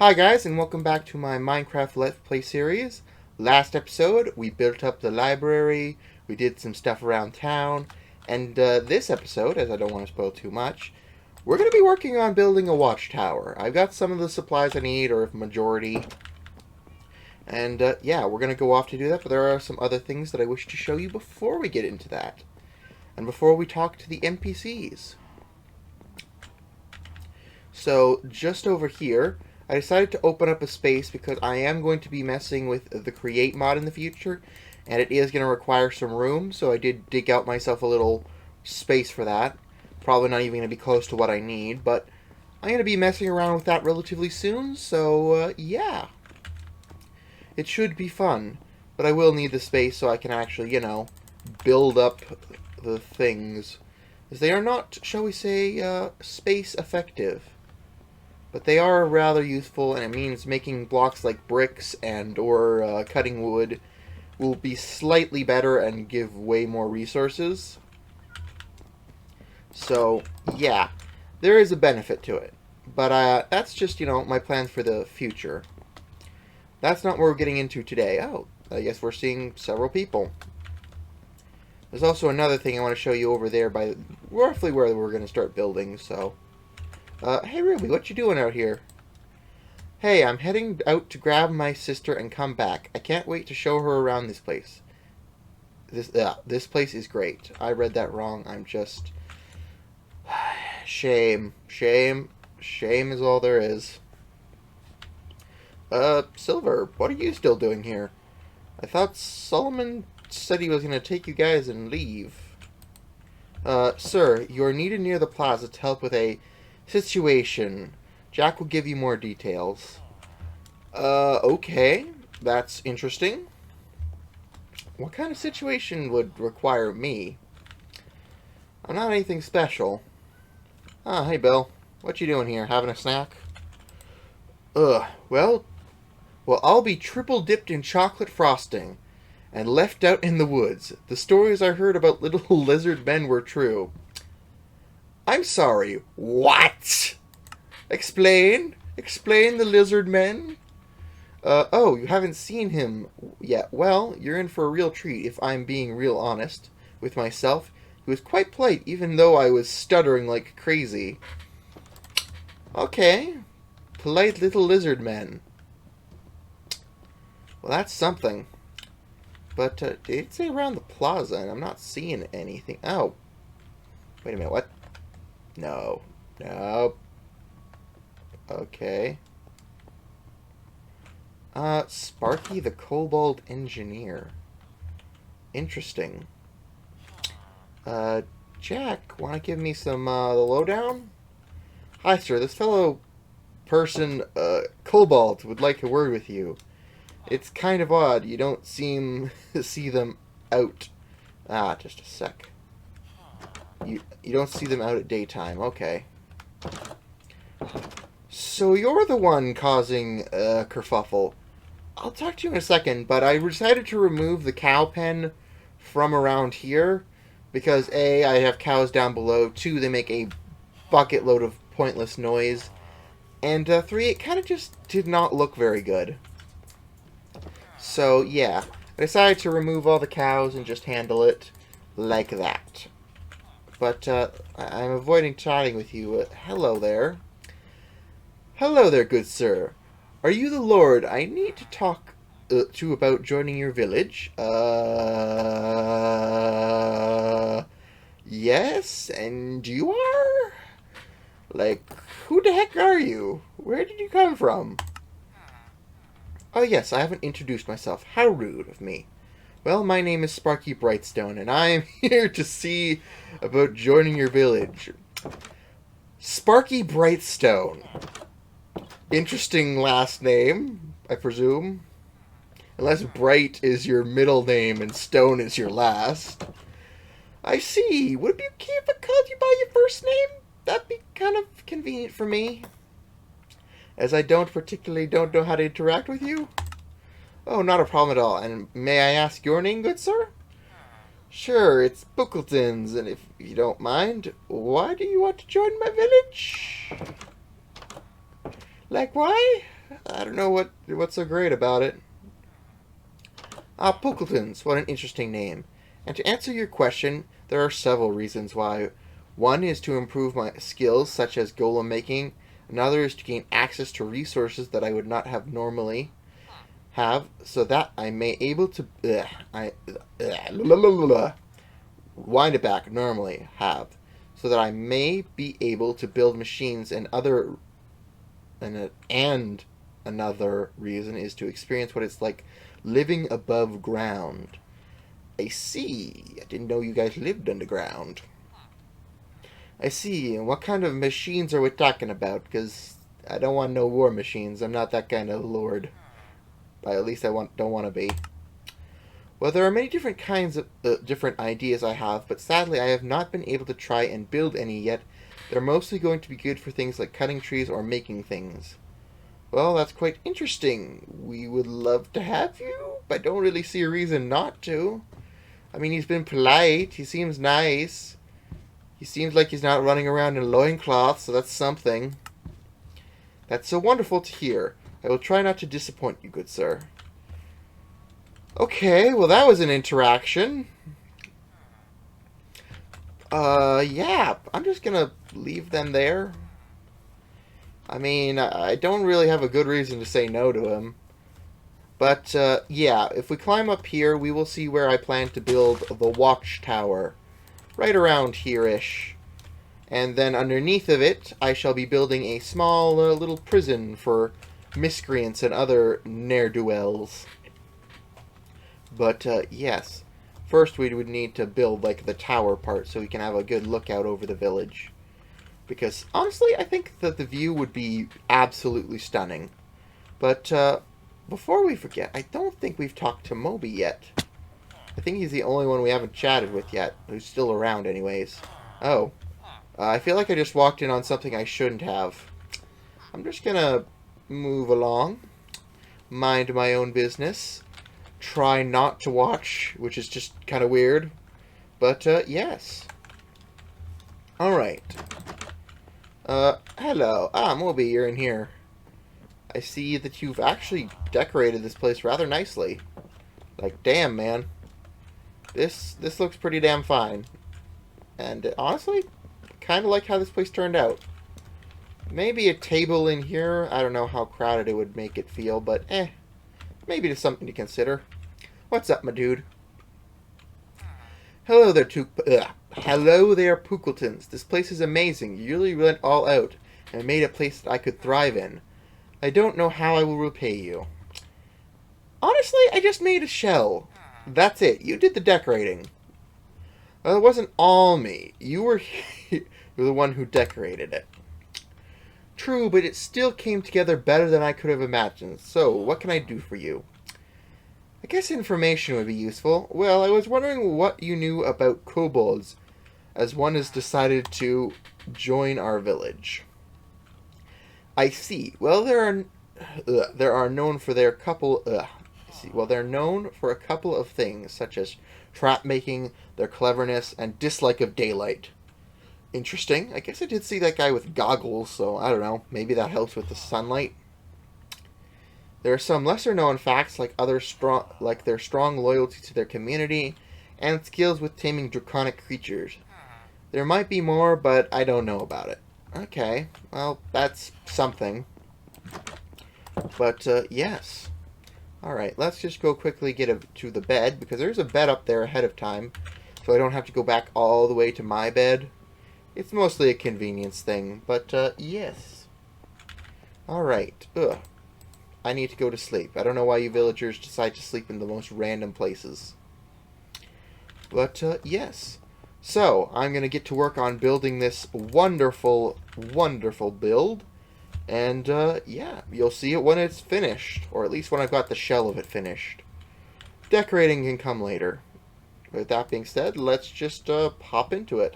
Hi guys, and welcome back to my Minecraft Let's Play series. Last episode, we built up the library, we did some stuff around town, and this episode, as I don't want to spoil too much, we're going to be working on building a watchtower. I've got some of the supplies I need, or a majority, and yeah, we're going to go off to do that, but there are some other things that I wish to show you before we get into that, and before we talk to the NPCs. So, just over here, I decided to open up a space because I am going to be messing with the create mod in the future, and it is going to require some room, so I did dig out myself a little space for that. Probably not even going to be close to what I need, but I'm going to be messing around with that relatively soon, so yeah. It should be fun, but I will need the space so I can actually, build up the things. As they are not, shall we say, space effective. But they are rather useful, and it means making blocks like bricks and or cutting wood will be slightly better and give way more resources. So, yeah, there is a benefit to it. But that's just, my plans for the future. That's not what we're getting into today. Oh, I guess we're seeing several people. There's also another thing I want to show you over there by roughly where we're going to start building, so... hey Ruby, what you doing out here? Hey, I'm heading out to grab my sister and come back. I can't wait to show her around this place. This place is great. I read that wrong. I'm just... Shame. Shame. Shame is all there is. Silver, what are you still doing here? I thought Solomon said he was going to take you guys and leave. Sir, you're needed near the plaza to help with a situation. Jack will give you more details. Okay. That's interesting. What kind of situation would require me? I'm not anything special. Ah, hey Bill. What you doing here? Having a snack? Well, I'll be triple dipped in chocolate frosting and left out in the woods. The stories I heard about little lizard men were true. I'm sorry, what? Explain? Explain the lizard men? Oh, you haven't seen him yet. Well, you're in for a real treat if I'm being real honest with myself. He was quite polite, even though I was stuttering like crazy. Okay. Polite little lizard men. Well, that's something. But, did it say around the plaza, and I'm not seeing anything. Oh. Wait a minute, what? No. No. Okay. Sparky the kobold engineer. Interesting. Jack, wanna give me some, the lowdown? Hi, sir. This fellow person, kobold, would like a word with you. It's kind of odd. You don't seem to see them out. Ah, just a sec. You don't see them out at daytime. Okay. So you're the one causing kerfuffle. I'll talk to you in a second, but I decided to remove the cow pen from around here because A, I have cows down below, 2, they make a bucket load of pointless noise, and 3, it kind of just did not look very good. So yeah, I decided to remove all the cows and just handle it like that. But I'm avoiding chatting with you. Hello there. Hello there, good sir. Are you the lord I need to talk to about joining your village? Yes, and you are? Like, who the heck are you? Where did you come from? Oh yes, I haven't introduced myself. How rude of me. Well, my name is Sparky Brightstone, and I am here to see about joining your village. Sparky Brightstone. Interesting last name, I presume. Unless Bright is your middle name and Stone is your last. I see. Would it be okay if I called you by your first name? That'd be kind of convenient for me. As I don't know how to interact with you. Oh, not a problem at all. And may I ask your name, good sir? Sure, it's Pookaltins, and if you don't mind, why do you want to join my village? Like, why? I don't know what's so great about it. Pookaltins, what an interesting name. And to answer your question, there are several reasons why. One is to improve my skills, such as golem making. Another is to gain access to resources that I would not have normally have, so that I may able to wind it back normally have, so that I may be able to build machines and another reason is to experience what it's like living above ground. I see. I didn't know you guys lived underground. I see. And what kind of machines are we talking about? Because I don't want no war machines. I'm not that kind of lord. At least don't want to be. Well, there are many different kinds of different ideas I have, but sadly I have not been able to try and build any yet. They're mostly going to be good for things like cutting trees or making things. Well, that's quite interesting. We would love to have you, but don't really see a reason not to. I mean, he's been polite. He seems nice. He seems like he's not running around in loincloths, so that's something. That's so wonderful to hear. I will try not to disappoint you, good sir. Okay, well that was an interaction. Yeah, I'm just gonna leave them there. I mean, I don't really have a good reason to say no to him. But, yeah, if we climb up here, we will see where I plan to build the watchtower. Right around here-ish. And then underneath of it, I shall be building a small little prison for miscreants and other ne'er-do-wells. But, yes. First, we would need to build, like, the tower part so we can have a good lookout over the village. Because, honestly, I think that the view would be absolutely stunning. But, before we forget, I don't think we've talked to Moby yet. I think he's the only one we haven't chatted with yet, who's still around anyways. Oh. I feel like I just walked in on something I shouldn't have. I'm just gonna move along. Mind my own business. Try not to watch, which is just kind of weird. But, yes. Alright. Hello. Moby, you're in here. I see that you've actually decorated this place rather nicely. Like, damn, man. This looks pretty damn fine. And, honestly, kind of like how this place turned out. Maybe a table in here. I don't know how crowded it would make it feel, but, maybe it's something to consider. What's up, my dude? Hello there, pookaltins. This place is amazing. You really went all out and made a place that I could thrive in. I don't know how I will repay you. Honestly, I just made a shell. That's it. You did the decorating. Well, it wasn't all me. You were the one who decorated it. True, but it still came together better than I could have imagined. So, what can I do for you? I guess information would be useful. Well, I was wondering what you knew about kobolds, as one has decided to join our village. I see. Well, they're known for their couple. Well, they're known for a couple of things, such as trap making, their cleverness, and dislike of daylight. Interesting. I guess I did see that guy with goggles, so I don't know. Maybe that helps with the sunlight. There are some lesser-known facts, like their strong loyalty to their community, and skills with taming draconic creatures. There might be more, but I don't know about it. Okay, well, that's something. But, yes. Alright, let's just go quickly get to the bed, because there's a bed up there ahead of time, so I don't have to go back all the way to my bed. It's mostly a convenience thing, but, yes. Alright, I need to go to sleep. I don't know why you villagers decide to sleep in the most random places. But, yes. So, I'm going to get to work on building this wonderful, wonderful build. And, yeah, you'll see it when it's finished. Or at least when I've got the shell of it finished. Decorating can come later. With that being said, let's just, hop into it.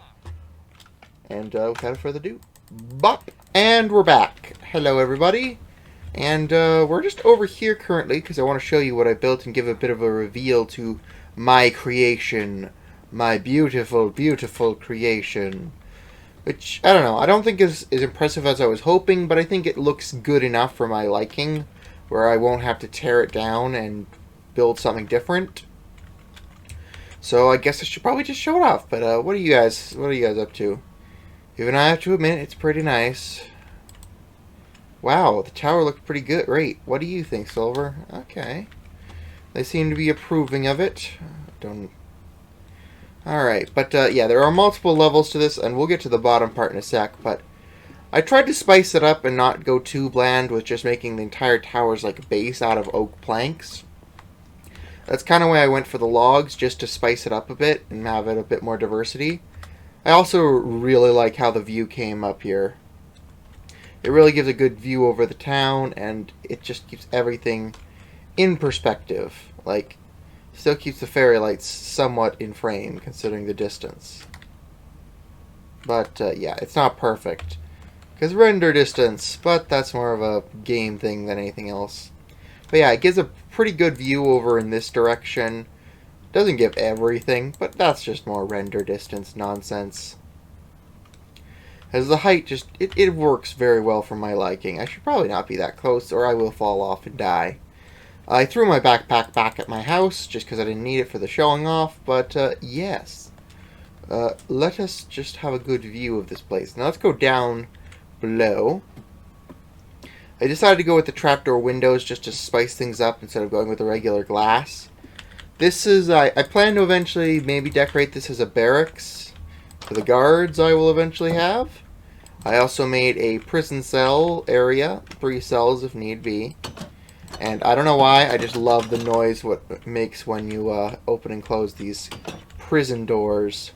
And, without further ado, bop! And we're back. Hello, everybody. And, we're just over here currently, because I want to show you what I built and give a bit of a reveal to my creation. My beautiful, beautiful creation. which, I don't know, I don't think is as impressive as I was hoping, but I think it looks good enough for my liking, where I won't have to tear it down and build something different. So I guess I should probably just show it off. But what are you guys up to? Even I have to admit, it's pretty nice. Wow, the tower looks pretty good. Great. What do you think, Silver? Okay. They seem to be approving of it. Don't. Alright, but yeah, there are multiple levels to this, and we'll get to the bottom part in a sec, but I tried to spice it up and not go too bland with just making the entire towers like a base out of oak planks. That's kind of why I went for the logs, just to spice it up a bit and have it a bit more diversity. I also really like how the view came up here. It really gives a good view over the town, and it just keeps everything in perspective. Like, still keeps the fairy lights somewhat in frame, considering the distance. But, yeah, it's not perfect. Because render distance, but that's more of a game thing than anything else. But yeah, it gives a pretty good view over in this direction. Doesn't give everything, but that's just more render distance nonsense. As the height just, it works very well for my liking. I should probably not be that close, or I will fall off and die. I threw my backpack back at my house, just because I didn't need it for the showing off, but yes. Let us just have a good view of this place. Now let's go down below. I decided to go with the trapdoor windows just to spice things up instead of going with the regular glass. This is, I plan to eventually maybe decorate this as a barracks for the guards I will eventually have. I also made a prison cell area, 3 cells if need be. And I don't know why, I just love the noise what it makes when you open and close these prison doors.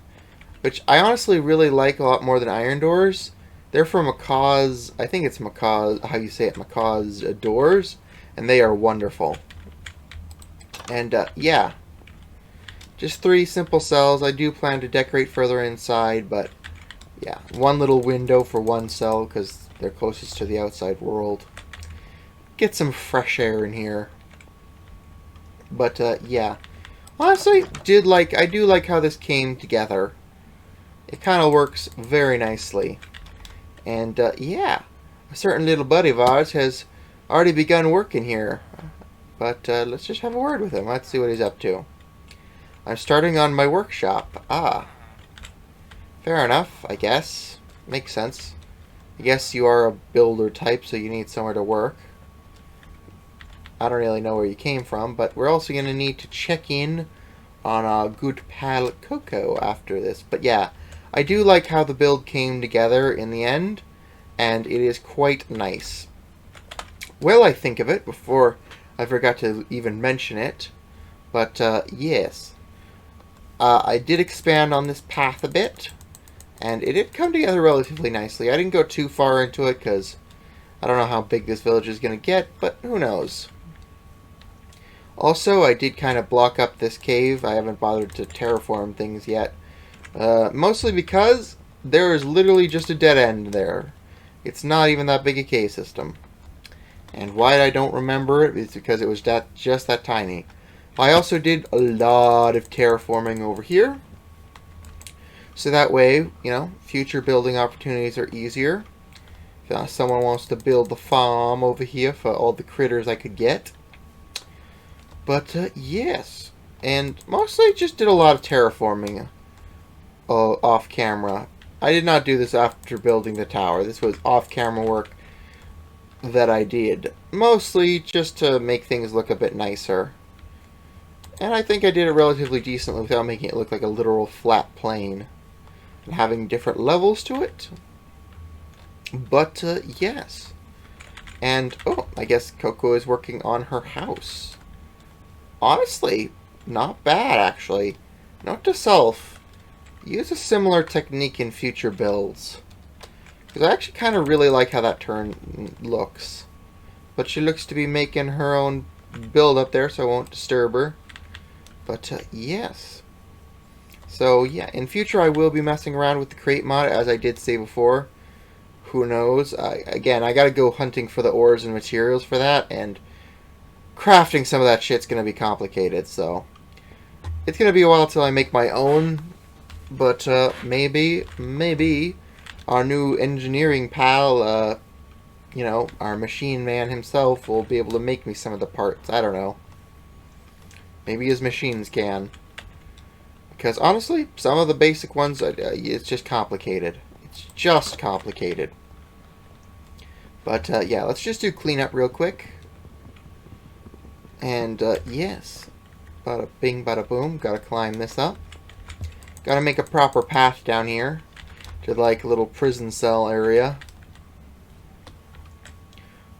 Which I honestly really like a lot more than iron doors. They're from Macaw's, I think it's Macaw's, how you say it, Macaw's doors. And they are wonderful. And yeah. Just 3 simple cells. I do plan to decorate further inside, but yeah. 1 little window for 1 cell because they're closest to the outside world. Get some fresh air in here. But yeah. Honestly, I do like how this came together. It kind of works very nicely. And, yeah, a certain little buddy of ours has already begun working here. But, let's just have a word with him. Let's see what he's up to. I'm starting on my workshop. Ah. Fair enough, I guess. Makes sense. I guess you are a builder type, so you need somewhere to work. I don't really know where you came from, but we're also going to need to check in on our good pal Coco after this. But, yeah. I do like how the build came together in the end, and it is quite nice. Well, I think of it before I forgot to even mention it, but yes. I did expand on this path a bit, and it did come together relatively nicely. I didn't go too far into it because I don't know how big this village is going to get, but who knows. Also, I did kind of block up this cave. I haven't bothered to terraform things yet. Mostly because there is literally just a dead end there. It's not even that big a cave system. And why I don't remember it is because it was just that tiny. I also did a lot of terraforming over here. So that way, you know, future building opportunities are easier. If someone wants to build the farm over here for all the critters I could get. But, yes. And mostly just did a lot of terraforming. Off camera. I did not do this after building the tower. This was off camera work that I did. Mostly just to make things look a bit nicer. And I think I did it relatively decently without making it look like a literal flat plane. And having different levels to it. But, yes. And, oh, I guess Coco is working on her house. Honestly, not bad, actually. Note to self. Use a similar technique in future builds. Because I actually kind of really like how that turn looks. But she looks to be making her own build up there, so I won't disturb her. But, yes. So, yeah, in future I will be messing around with the crate mod, as I did say before. Who knows? Again, I gotta go hunting for the ores and materials for that, and crafting some of that shit's gonna be complicated, so it's gonna be a while till I make my own. But maybe our new engineering pal, you know, our machine man himself will be able to make me some of the parts. I don't know. Maybe his machines can. Because honestly, some of the basic ones, it's just complicated. It's just complicated. But yeah, let's just do cleanup real quick. And yes, bada bing, bada boom. Gotta climb this up. Gotta make a proper path down here to like a little prison cell area.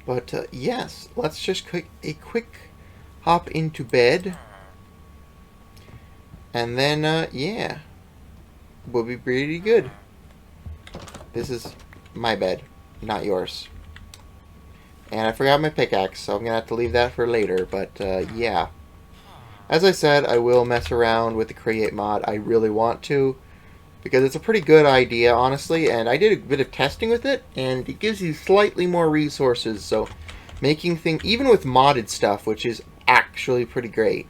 But yes, let's just a quick hop into bed. And then, yeah, we'll be pretty good. This is my bed, not yours. And I forgot my pickaxe, so I'm going to have to leave that for later. But, yeah. As I said, I will mess around with the create mod. I really want to. Because it's a pretty good idea, honestly. And I did a bit of testing with it. And it gives you slightly more resources. So, making things, even with modded stuff, which is actually pretty great.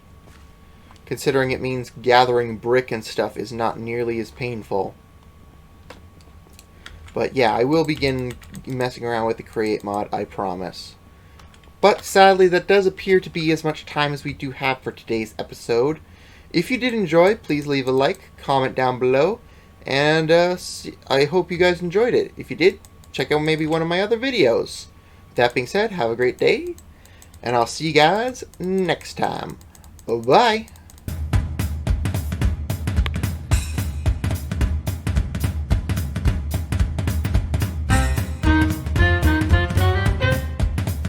Considering it means gathering brick and stuff is not nearly as painful. But yeah, I will begin messing around with the create mod, I promise. But sadly, that does appear to be as much time as we do have for today's episode. If you did enjoy, please leave a like, comment down below, and I hope you guys enjoyed it. If you did, check out maybe one of my other videos. With that being said, have a great day, and I'll see you guys next time. Bye-bye.